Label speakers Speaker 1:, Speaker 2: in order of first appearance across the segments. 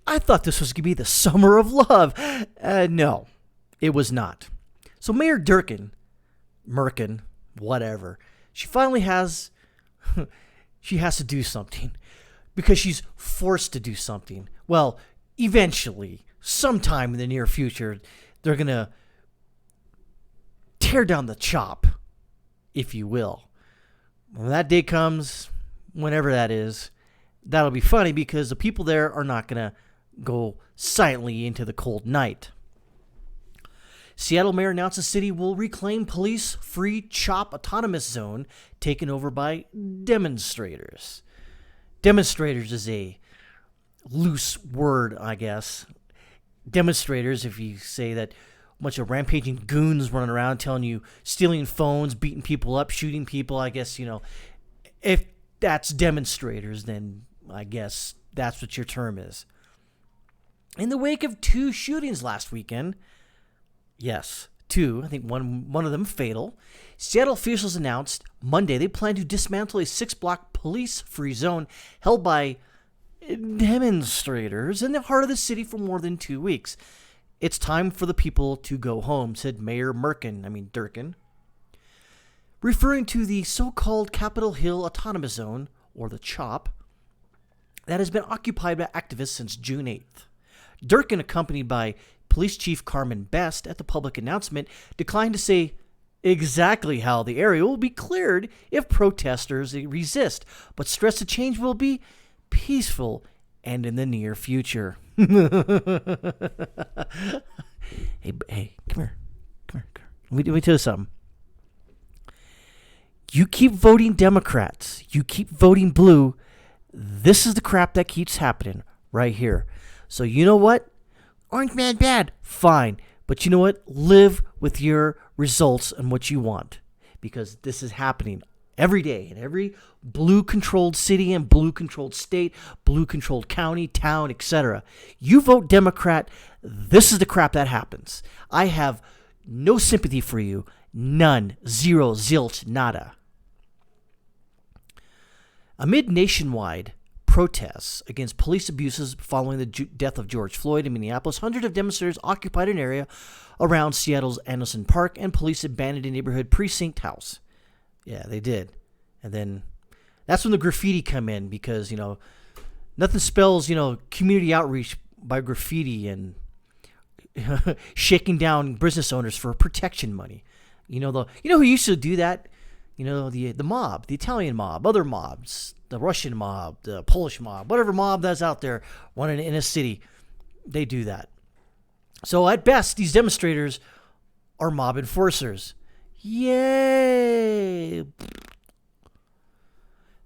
Speaker 1: I thought this was going to be the summer of love. No, it was not. So Mayor Durkin, Merkin, whatever, she finally has, she has to do something because she's forced to do something. Well, eventually, sometime in the near future, they're going to tear down the CHOP, if you will. When that day comes, whenever that is, that'll be funny because the people there are not going to go silently into the cold night. Seattle mayor announced the city will reclaim police-free CHOP autonomous zone taken over by demonstrators. Demonstrators is a loose word, I guess. Demonstrators, if you say that a bunch of rampaging goons running around telling you, stealing phones, beating people up, shooting people, I guess, if that's demonstrators, then I guess that's what your term is. In the wake of 2 shootings last weekend, yes, 2, I think one of them fatal, Seattle officials announced Monday they plan to dismantle a 6-block police-free zone held by demonstrators in the heart of the city for more than 2 weeks. It's time for the people to go home, said Mayor Durkin. Referring to the so-called Capitol Hill Autonomous Zone, or the CHOP, that has been occupied by activists since June 8th. Durkin, accompanied by Police Chief Carmen Best at the public announcement, declined to say exactly how the area will be cleared if protesters resist, but stressed the change will be peaceful and in the near future. Hey, come here. Let me tell you something. You keep voting Democrats, you keep voting blue, this is the crap that keeps happening right here. So you know what? Orange man bad. Fine. But you know what? Live with your results and what you want. Because this is happening every day in every blue-controlled city and blue-controlled state, blue-controlled county, town, etc. You vote Democrat, this is the crap that happens. I have no sympathy for you. None. Zero. Zilch. Nada. Amid nationwide protests against police abuses following the death of George Floyd in Minneapolis, hundreds of demonstrators occupied an area around Seattle's Anderson Park, and police abandoned a neighborhood precinct house. Yeah, they did. And then that's when the graffiti come in because, nothing spells, community outreach by graffiti and shaking down business owners for protection money. Who used to do that? The mob, the Italian mob, other mobs, the Russian mob, the Polish mob, whatever mob that's out there, one in a city, they do that. So at best, these demonstrators are mob enforcers. Yay!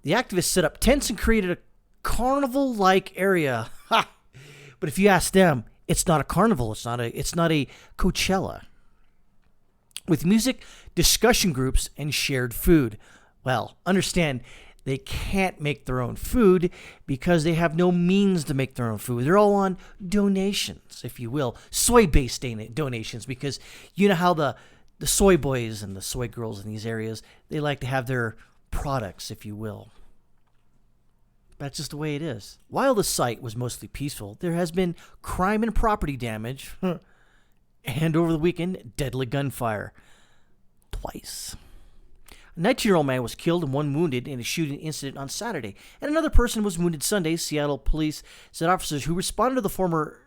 Speaker 1: The activists set up tents and created a carnival-like area. Ha! But if you ask them, it's not a carnival. It's not a Coachella. With music, discussion groups, and shared food. Well, understand, they can't make their own food because they have no means to make their own food. They're all on donations, if you will. Soy-based donations, because you know how the soy boys and the soy girls in these areas, they like to have their products, if you will. That's just the way it is. While the site was mostly peaceful, there has been crime and property damage, and over the weekend, deadly gunfire. Twice. A 19-year-old man was killed and 1 wounded in a shooting incident on Saturday, and another person was wounded Sunday. Seattle police said officers who responded to the former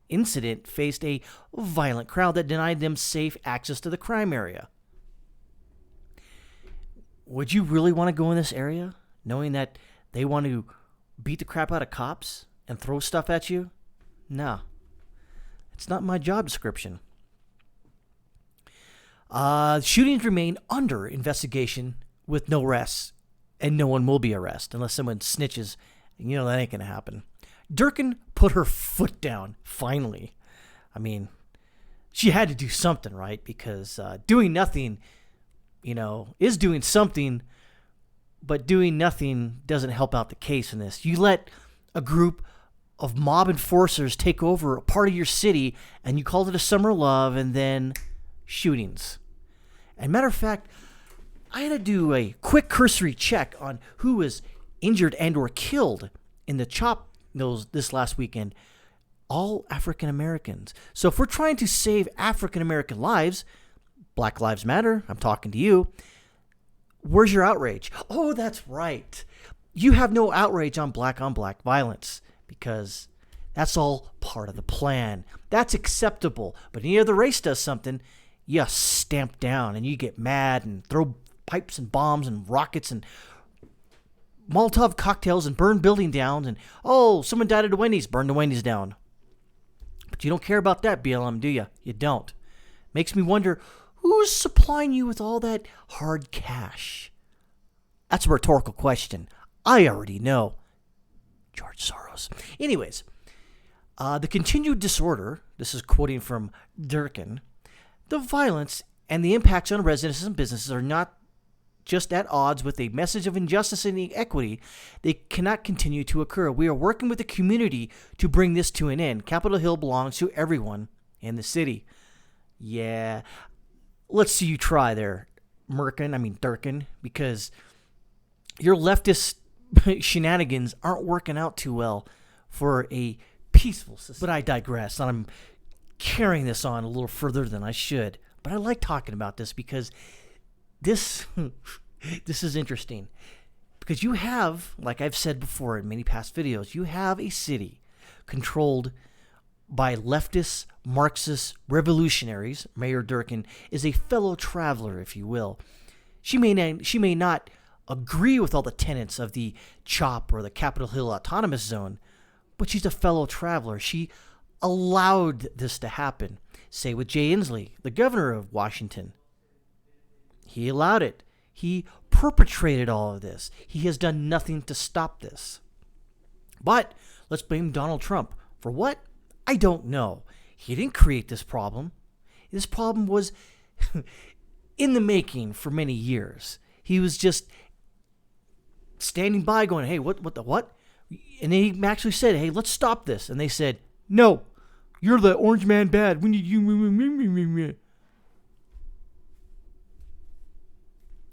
Speaker 1: incident faced a violent crowd that denied them safe access to the crime area. Would you really want to go in this area knowing that they want to beat the crap out of cops and throw stuff at you? No. It's not my job description. Shootings remain under investigation with no arrests, and no one will be arrested unless someone snitches. And that ain't going to happen. Durkin put her foot down, finally. She had to do something, right? Because doing nothing, is doing something, but doing nothing doesn't help out the case in this. You let a group of mob enforcers take over a part of your city, and you called it a summer of love, and then shootings. And matter of fact, I had to do a quick cursory check on who was injured and or killed in the chop mills this last weekend. All African Americans. So if we're trying to save African American lives, Black Lives Matter, I'm talking to you, where's your outrage? Oh, that's right. You have no outrage on black violence because that's all part of the plan. That's acceptable. But any other race does something, you stamp down and you get mad and throw pipes and bombs and rockets and Molotov cocktails and burn building down. And, oh, someone died at a Wendy's, burn the Wendy's down. But you don't care about that, BLM, do you? You don't. Makes me wonder, who's supplying you with all that hard cash? That's a rhetorical question. I already know. George Soros. Anyways, the continued disorder, this is quoting from Durkin, the violence and the impacts on residents and businesses are not just at odds with a message of injustice and inequity. They cannot continue to occur. We are working with the community to bring this to an end. Capitol Hill belongs to everyone in the city. Yeah, let's see you try there, Durkin, because your leftist shenanigans aren't working out too well for a peaceful society. But I digress. I'm carrying this on a little further than I should. But I like talking about this because this is interesting. Because you have, like I've said before in many past videos, you have a city controlled by leftist, Marxist revolutionaries. Mayor Durkin is a fellow traveler, if you will. She may not agree with all the tenets of the CHOP or the Capitol Hill Autonomous Zone, but she's a fellow traveler. She allowed this to happen. Say with Jay Inslee, the governor of Washington. He allowed it. He perpetrated all of this. He has done nothing to stop this. But let's blame Donald Trump. For what? I don't know. He didn't create this problem. This problem was in the making for many years. He was just standing by going, hey, what the what? And then he actually said, hey, let's stop this. And they said, no, you're the orange man bad. We need you.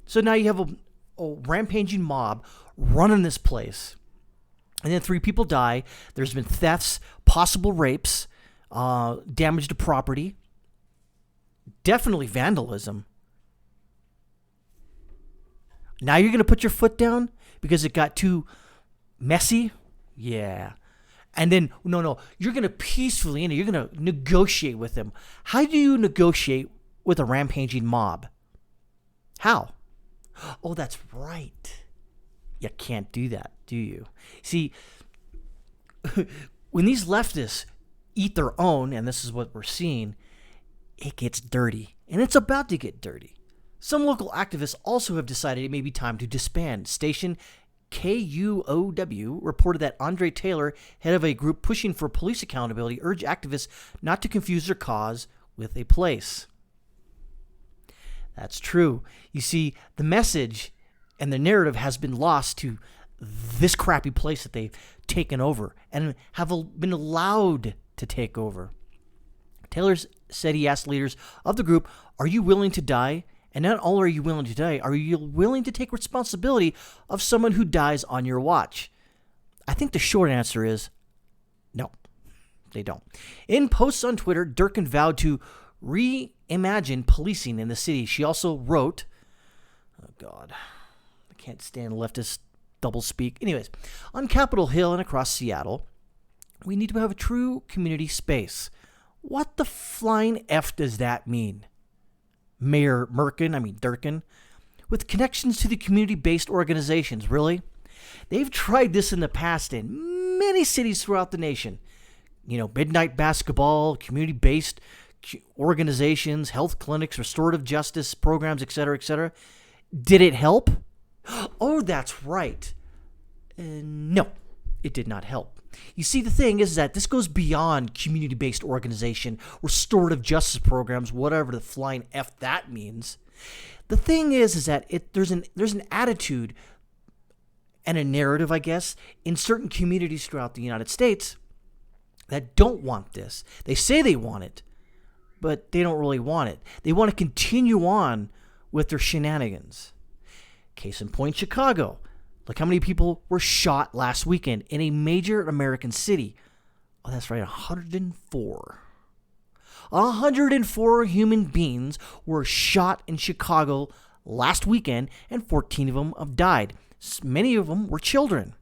Speaker 1: So now you have a rampaging mob running this place. And then 3 people die. There's been thefts, possible rapes, damage to property, definitely vandalism. Now you're going to put your foot down because it got too messy? Yeah. And then, no, you're going to peacefully, you're going to negotiate with them. How do you negotiate with a rampaging mob? How? Oh, that's right. You can't do that, do you? See, when these leftists eat their own, and this is what we're seeing, it gets dirty. And it's about to get dirty. Some local activists also have decided it may be time to disband. Station KUOW reported that Andre Taylor, head of a group pushing for police accountability, urged activists not to confuse their cause with a place. That's true. You see, the message and the narrative has been lost to this crappy place that they've taken over and have been allowed to take over. Taylor said he asked leaders of the group, are you willing to die? And not only are you willing to die, are you willing to take responsibility of someone who dies on your watch? I think the short answer is no, they don't. In posts on Twitter, Durkin vowed to reimagine policing in the city. She also wrote, oh God, I can't stand leftist doublespeak. Anyways, on Capitol Hill and across Seattle, we need to have a true community space. What the flying F does that mean? Mayor Durkin, with connections to the community-based organizations, really? They've tried this in the past in many cities throughout the nation. Midnight basketball, community-based organizations, health clinics, restorative justice programs, etc., etc. Did it help? Oh, that's right. No, it did not help. You see, the thing is that this goes beyond community-based organization, restorative justice programs, whatever the flying F that means. The thing is that there's an attitude and a narrative, I guess, in certain communities throughout the United States that don't want this. They say they want it, but they don't really want it. They want to continue on with their shenanigans. Case in point, Chicago. Look how many people were shot last weekend in a major American city. Oh, that's right, 104. 104 human beings were shot in Chicago last weekend, and 14 of them have died. Many of them were children.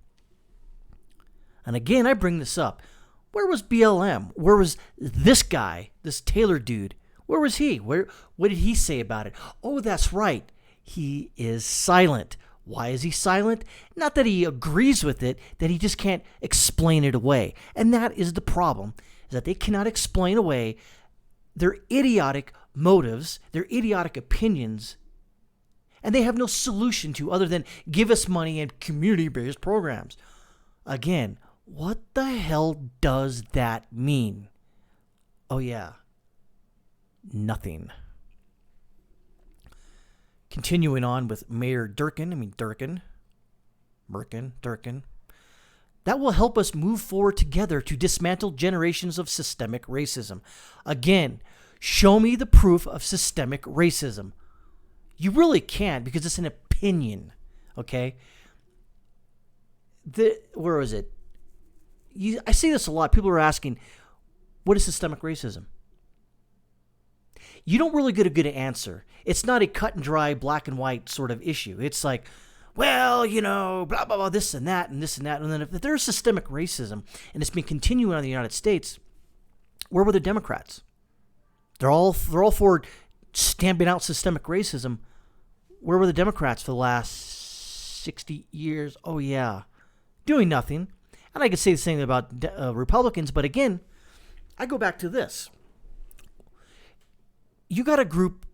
Speaker 1: And again, I bring this up. Where was BLM? Where was this guy, this Taylor dude? Where was he? What did he say about it? Oh, that's right. He is silent. Why is he silent? Not that he agrees with it, that he just can't explain it away. And that is the problem, is that they cannot explain away their idiotic motives, their idiotic opinions, and they have no solution to other than give us money and community-based programs. Again, what the hell does that mean? Oh yeah, nothing. Continuing on with Mayor Durkin. That will help us move forward together to dismantle generations of systemic racism. Again, show me the proof of systemic racism. You really can't, because it's an opinion, okay? Where is it? I see this a lot. People are asking, what is systemic racism? You don't really get a good answer. It's not a cut and dry, black and white sort of issue. It's like, well, blah, blah, blah, this and that and this and that. And then if there's systemic racism and it's been continuing in the United States, where were the Democrats? They're all for stamping out systemic racism. Where were the Democrats for the last 60 years? Oh, yeah. Doing nothing. And I could say the same about Republicans, but again, I go back to this. You got a group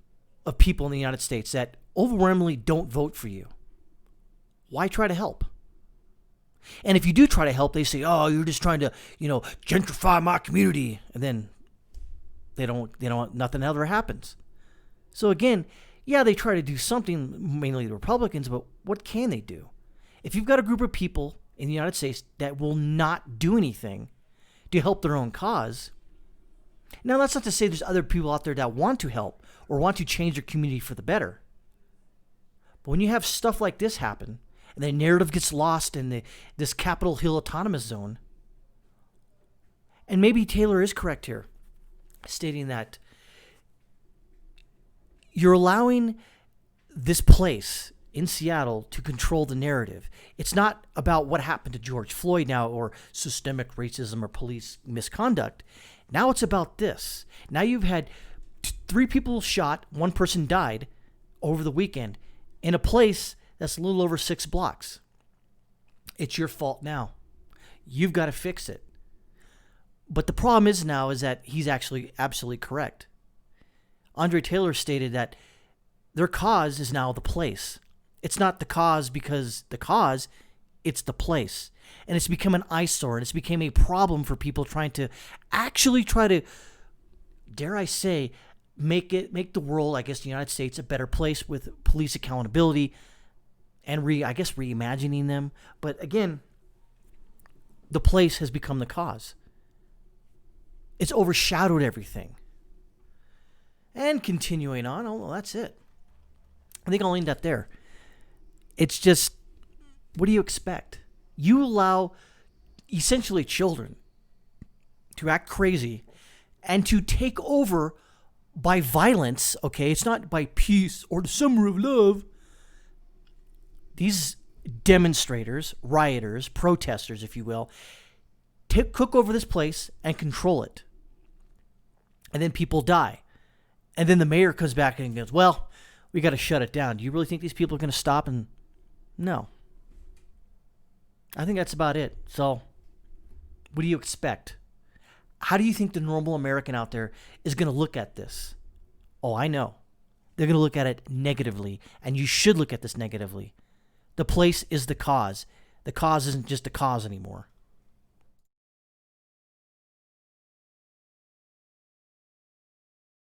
Speaker 1: of people in the United States that overwhelmingly don't vote for you. Why try to help? And if you do try to help, they say, oh, you're just trying to, gentrify my community. And then nothing ever happens. So again, yeah, they try to do something, mainly the Republicans, but what can they do? If you've got a group of people in the United States that will not do anything to help their own cause, now that's not to say there's other people out there that want to help or want to change their community for the better. But when you have stuff like this happen, and the narrative gets lost in this Capitol Hill autonomous zone, and maybe Taylor is correct here, stating that you're allowing this place in Seattle to control the narrative. It's not about what happened to George Floyd now, or systemic racism or police misconduct. Now it's about this. Now you've had 3 people shot, 1 person died over the weekend in a place that's a little over 6 blocks. It's your fault now. You've got to fix it. But the problem is that he's actually absolutely correct. Andre Taylor stated that their cause is now the place. It's not the cause because the cause, it's the place. And it's become an eyesore, and it's become a problem for people trying to actually dare I say, make the world, I guess the United States, a better place with police accountability and reimagining them. But again, the place has become the cause. It's overshadowed everything. And continuing on, oh, well, that's it. I think I'll end that there. It's just, what do you expect? You allow essentially children to act crazy and to take over by violence, okay? It's not by peace or the summer of love. These demonstrators, rioters, protesters, if you will, cook over this place and control it. And then people die. And then the mayor comes back and goes, well, we got to shut it down. Do you really think these people are going to stop? And no. I think that's about it. So, what do you expect? How do you think the normal American out there is going to look at this? Oh, I know. They're going to look at it negatively, and you should look at this negatively. The place is the cause. The cause isn't just a cause anymore.